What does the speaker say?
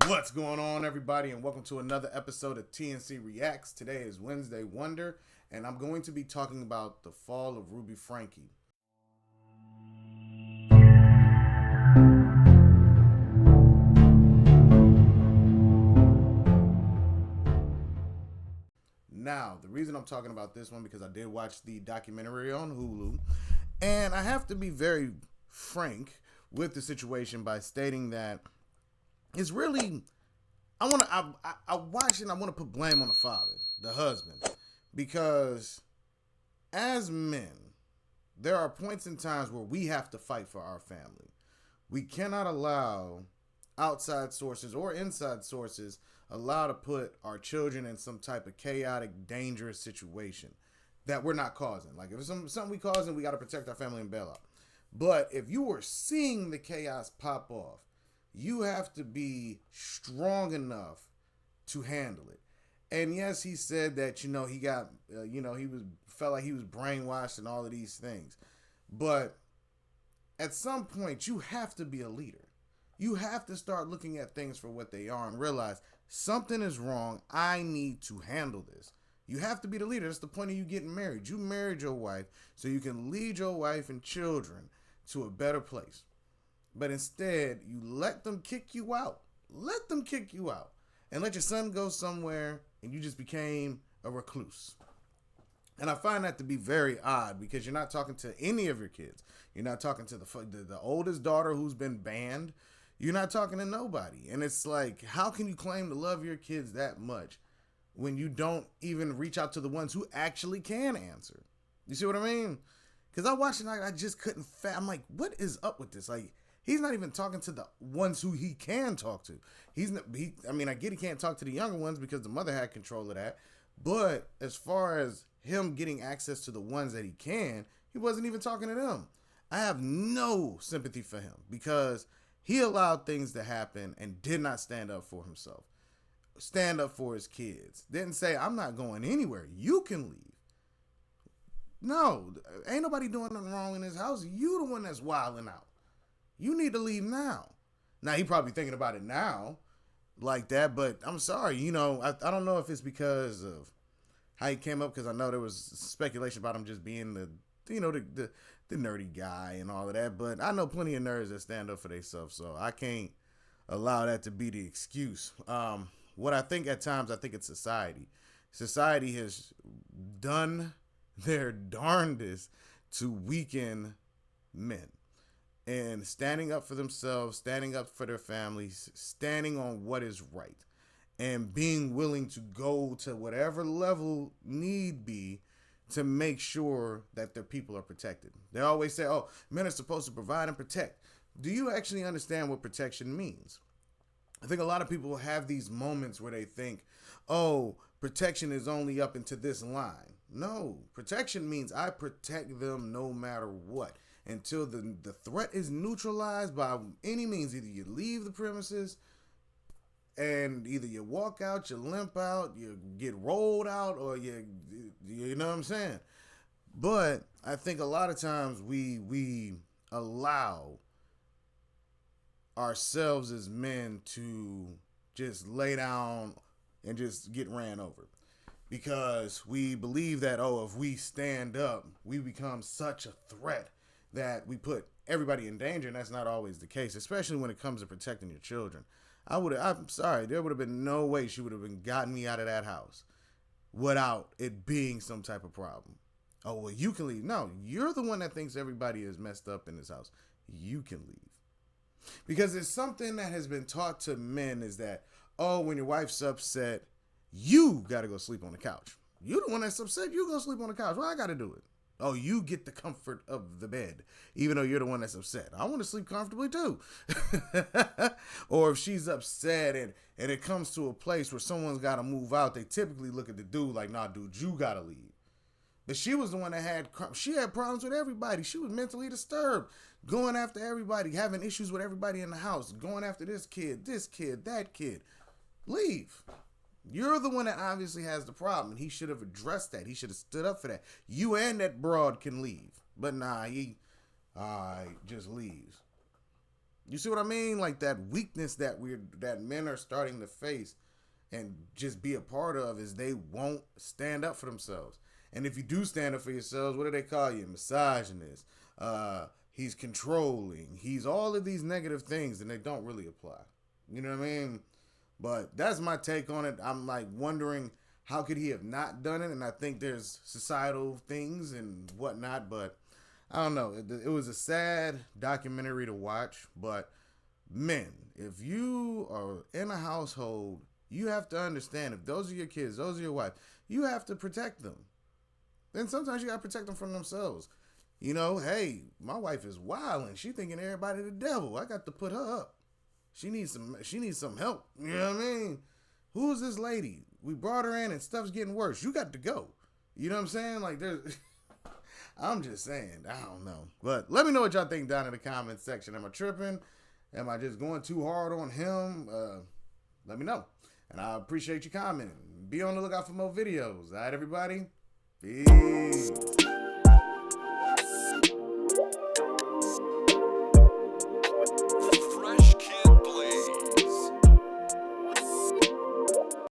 What's going on, everybody, and welcome to another episode of TNC Reacts. Today is Wednesday Wonder, and I'm going to be talking about the fall of Ruby Franke. Now, the reason I'm talking about this one because I did watch the documentary on Hulu, and I have to be very frank with the situation by stating that it's really I watch it and I want to put blame on the father, the husband, because as men, there are points in times where we have to fight for our family. We cannot allow outside sources or inside sources allow to put our children in some type of chaotic, dangerous situation that we're not causing. Like if it's something we causing, we got to protect our family and bail out. But if you are seeing the chaos pop off, you have to be strong enough to handle it. And yes, he said that he got he was felt like he was brainwashed and all of these things. But at some point, you have to be a leader. You have to start looking at things for what they are and realize something is wrong. I need to handle this. You have to be the leader. That's the point of you getting married. You married your wife so you can lead your wife and children to a better place. But instead, you let them kick you out. Let them kick you out. And let your son go somewhere and you just became a recluse. And I find that to be very odd because you're not talking to any of your kids. You're not talking to the oldest daughter who's been banned. You're not talking to nobody. And it's like, how can you claim to love your kids that much when you don't even reach out to the ones who actually can answer? You see what I mean? Because I watched it and I just couldn't I'm like, what is up with this? Like, he's not even talking to the ones who he can talk to. I get he can't talk to the younger ones because the mother had control of that. But as far as him getting access to the ones that he can, he wasn't even talking to them. I have no sympathy for him because he allowed things to happen and did not stand up for himself. Stand up for his kids. Didn't say, I'm not going anywhere. You can leave. No, ain't nobody doing nothing wrong in his house. You the one that's wilding out. You need to leave now. Now, he probably thinking about it now like that, but I'm sorry. I don't know if it's because of how he came up, because I know there was speculation about him just being the nerdy guy and all of that, but I know plenty of nerds that stand up for themselves, so I can't allow that to be the excuse. What I think at times, I think it's society. Society has done their darndest to weaken men. And standing up for themselves, standing up for their families, standing on what is right, and being willing to go to whatever level need be to make sure that their people are protected. They always say, oh, men are supposed to provide and protect. Do you actually understand what protection means? I think a lot of people have these moments where they think, oh, protection is only up into this line. No, protection means I protect them no matter what. Until the threat is neutralized by any means. Either you leave the premises and either you walk out, you limp out, you get rolled out, or you know what I'm saying? But I think a lot of times we allow ourselves as men to just lay down and just get ran over. Because we believe that, oh, if we stand up, we become such a threat that we put everybody in danger, and that's not always the case, especially when it comes to protecting your children. I'm sorry, there would have been no way she would have been gotten me out of that house without it being some type of problem. Oh, well, you can leave. No, you're the one that thinks everybody is messed up in this house. You can leave. Because it's something that has been taught to men is that, oh, when your wife's upset, you got to go sleep on the couch. You're the one that's upset. You go sleep on the couch. Well, I got to do it. Oh, you get the comfort of the bed, even though you're the one that's upset. I want to sleep comfortably too. Or if she's upset and it comes to a place where someone's got to move out, they typically look at the dude like, nah, dude, you got to leave. But she was the one that had problems with everybody. She was mentally disturbed, going after everybody, having issues with everybody in the house, going after this kid, that kid. Leave. You're the one that obviously has the problem, and he should have addressed that. He should have stood up for that. You and that broad can leave. But nah, he just leaves. You see what I mean? Like that weakness that men are starting to face and just be a part of is they won't stand up for themselves. And if you do stand up for yourselves, what do they call you? Misogynist. He's controlling. He's all of these negative things, and they don't really apply. You know what I mean? But that's my take on it. I'm like wondering how could he have not done it? And I think there's societal things and whatnot, but I don't know. It was a sad documentary to watch, but men, if you are in a household, you have to understand if those are your kids, those are your wife, you have to protect them. Then sometimes you got to protect them from themselves. You know, hey, my wife is wild and she thinking everybody the devil. I got to put her up. She needs some help. You know what I mean? Who's this lady? We brought her in and stuff's getting worse. You got to go. You know what I'm saying? Like there's I'm just saying, I don't know. But let me know what y'all think down in the comments section. Am I tripping? Am I just going too hard on him? Let me know. And I appreciate you commenting. Be on the lookout for more videos. All right, everybody? Peace.